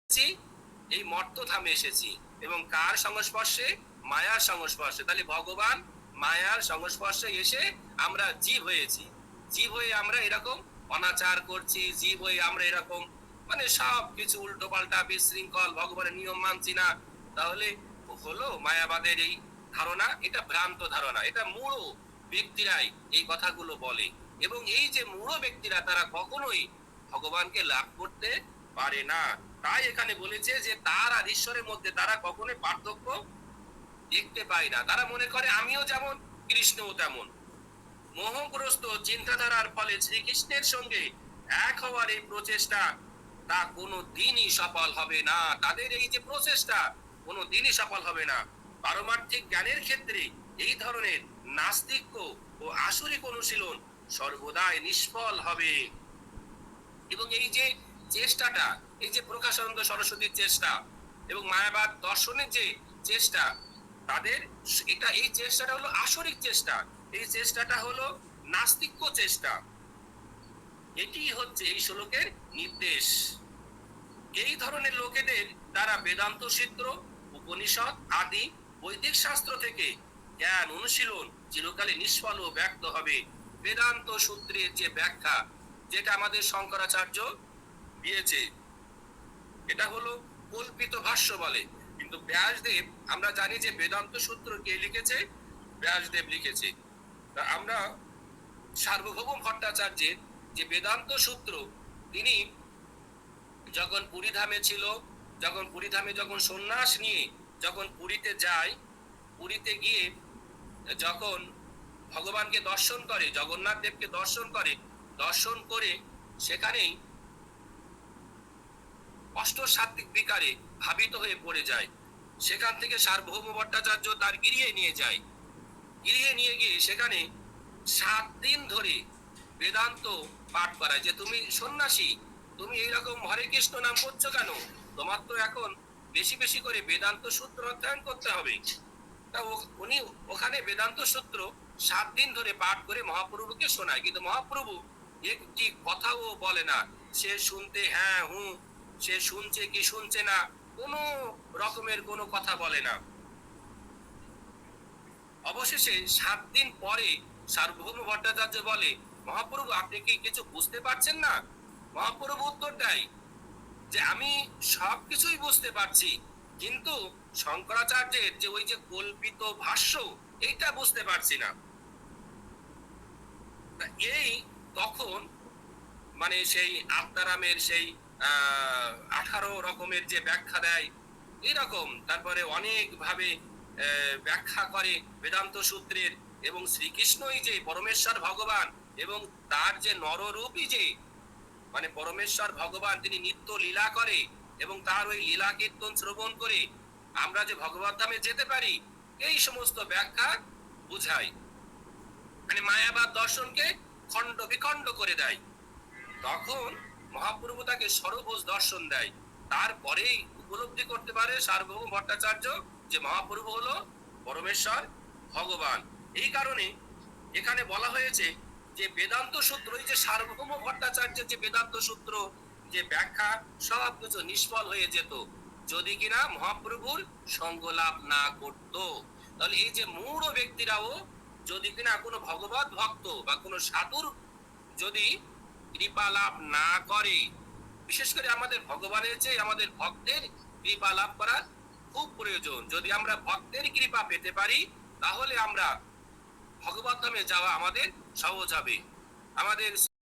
এই মর্তধামে এসেছি এবং কার সংস্পর্শে? মায়ার সংস্পর্শে। তাহলে ভগবান মায়ার সংস্পর্শে এসে আমরা জীব হয়েছি। জীব হয়ে আমরা এরকম অনাচার করছি, জীব হয়ে আমরা এরকম মানে সব কিছু উল্টো পাল্টা বিশৃঙ্খল, ভগবানের নিয়ম মানছি না। তাহলে হলো মায়াবাদের এই ধারণা, এটা ভ্রান্ত ধারণা। এটা মূঢ় ব্যক্তিরাই এই কথাগুলো বলে এবং এই যে মূঢ় ব্যক্তিরা তারা কখনোই ভগবানকে লাভ করতে পারে না। তাই এখানে বলেছে যে তার আর ঈশ্বরের মধ্যে তারা কখনোই পার্থক্য দেখতে পায় না। তারা মনে করে আমিও যেমন, কৃষ্ণও তেমন। মোহগ্রস্ত চিন্তাধারার ফলে শ্রীকৃষ্ণের সঙ্গে এক হওয়ার এই প্রচেষ্টা তা কোনো দিনই সফল হবে না। তাদের এই যে প্রচেষ্টা কোনো দিনই সফল হবে না। পারমার্থিক জ্ঞানের ক্ষেত্রে এই ধরনের নাস্তিক্য ও আসরিক অনুশীলন সর্বদাই নিষ্ফল হবে। এবং এই যে চেষ্টাটা, এই যে প্রকাশানন্দ সরস্বতীর চেষ্টা এবং মায়াবাদ দর্শনের যে চেষ্টা, তাদের এটা এই চেষ্টাটা হলো আসরিক চেষ্টা, এই চেষ্টাটা হলো নাস্তিক্য চেষ্টা। এটি হচ্ছে এই শ্লোকের নির্দেশ। এই ধরনের লোকেদের দ্বারা বেদান্ত সূত্র, উপনিষদ আদি বৈদিক শাস্ত্র থেকে জ্ঞান অনুশীলন চিরকালে নিষ্ফল ও ব্যর্থ হবে। বেদান্ত সূত্রের যে ব্যাখ্যা, যেটা আমাদের শঙ্করাচার্য দিয়েছে, এটা হলো কল্পিত ভাষ্য বলে। কিন্তু ব্যাসদেব, আমরা জানি যে বেদান্ত সূত্র কে লিখেছে? ব্যাসদেব লিখেছে। আমরা সার্বভৌম ভট্টাচার্যের যে বেদান্ত সূত্র, তিনি যখন পুরীধামে ছিল, যখন সন্ন্যাস নিয়ে যখন পুরীতে যায়, পুরীতে গিয়ে যখন ভগবানকে দর্শন করে, জগন্নাথ দেবকে দর্শন করে সেখানেই অষ্টসাত্ত্বিক বিকারে ভাবিত হয়ে পড়ে যায়। সেখান থেকে সার্বভৌম ভট্টাচার্য তার গৃহে নিয়ে যায়। গৃহে নিয়ে গিয়ে সেখানে 7 দিন ধরে বেদান্ত পাঠ করায় যে তুমি সন্ন্যাসী, তুমি এইরকম হরে কৃষ্ণ নাম করছো কেন? তোমার তো এখন বেশি বেশি করে বেদান্ত সূত্র অধ্যয়ন করতে হবে। তা উনি ওখানে বেদান্ত সূত্র 7 দিন ধরে পাঠ করে মহাপ্রভুকে শোনায়, কিন্তু মহাপ্রভু একটি কথাও বলে না। সে শুনতে হ্যাঁ হুঁ, সে শুনছে কি শুনছে না, কোনো রকমের কোনো কথা বলে না। অবশেষে 7 দিন পরে সার্বভৌম ভট্টাচার্য বলে, মহাপ্রভু আপনি কি কিছু বুঝতে পারছেন না? মহাপ্রভু উত্তর দেয় যে আমি সবকিছুই বুঝতে পারছি, কিন্তু শঙ্করাচার্যের যে ওই যে কল্পিত ভাষ্য, এইটা বুঝতে পারছি না। এই তখন মানে সেই আত্মারামের সেই 18 রকমের যে ব্যাখ্যা দেয় এরকম, তারপরে অনেক ভাবে ব্যাখ্যা করে বেদান্ত সূত্রের, এবং শ্রীকৃষ্ণই যে পরমেশ্বর ভগবান এবং তার যে নররূপী যে মানে পরমেশ্বর ভগবান, তিনি নিত্য লীলা করে এবং তার ওই লীলা কীর্তন শ্রবণ করে আমরা যে ভগবত ধামে যেতে পারি, এই সমস্ত ব্যাখ্যা বুঝায়, মানে মায়াবাদ দর্শনকে খণ্ড বিখণ্ড করে দেয়। তখন মহাপ্রভু তাকে সরভোজ দর্শন দেয়। তারপরেই উপলব্ধি করতে পারে সার্বভৌম ভট্টাচার্য যে মহাপ্রভু হলো পরমেশ্বর ভগবান। এই কারণে এখানে বলা হয়েছে যে বেদান্ত সূত্র, এই যে সার্বভৌম ভট্টাচার্যের যে বেদান্ত সূত্র যে ব্যাখ্যা, সব কিছু নিষ্ফল হয়ে যেত যদি কিনা মহাপ্রভুর সঙ্গ লাভ না করত। তাহলে এই যে মূঢ় ব্যক্তিরাও যদি কিনা কোনো ভগবত ভক্ত বা কোনো সাধুর যদি কৃপা লাভ না করে, বিশেষ করে আমাদের ভগবানের চেয়ে আমাদের ভক্তের কৃপা লাভ করা খুব প্রয়োজন। যদি আমরা ভক্তের কৃপা পেতে পারি, তাহলে আমরা ভগবত ধামে যাওয়া আমাদের সহজ হবে। আমাদের